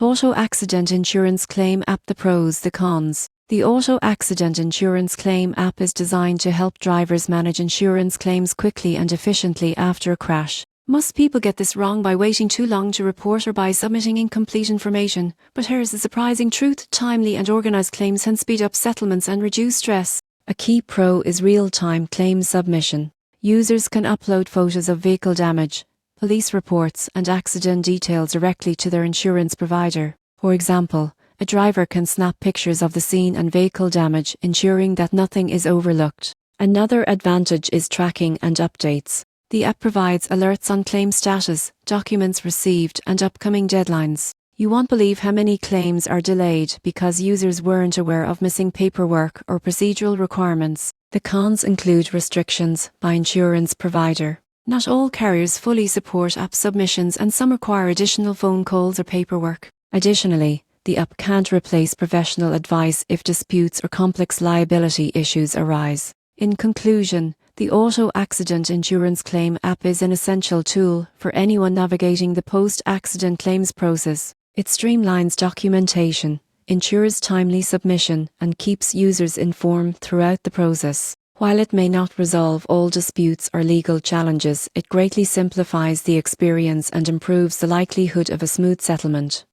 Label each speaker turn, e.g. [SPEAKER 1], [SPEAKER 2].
[SPEAKER 1] Auto Accident Insurance Claim App. The pros, the cons. The Auto Accident Insurance Claim App is designed to help drivers manage insurance claims quickly and efficiently after a crash. Most people get this wrong by waiting too long to report or by submitting incomplete information. But here's the surprising truth: timely and organised claims can speed up settlements and reduce stress. A key pro is real-time claim submission. Users can upload photos of vehicle damage, police reports and accident details directly to their insurance provider. For example, a driver can snap pictures of the scene and vehicle damage, ensuring that nothing is overlooked. Another advantage is tracking and updates. The app provides alerts on claim status, documents received and upcoming deadlines. You won't believe how many claims are delayed because users weren't aware of missing paperwork or procedural requirements. The cons include restrictions by insurance provider. Not all carriers fully support app submissions and some require additional phone calls or paperwork. Additionally, the app can't replace professional advice if disputes or complex liability issues arise. In conclusion, the Auto Accident Insurance Claim App is an essential tool for anyone navigating the post-accident claims process. It streamlines documentation, ensures timely submission, and keeps users informed throughout the process. While it may not resolve all disputes or legal challenges, it greatly simplifies the experience and improves the likelihood of a smooth settlement.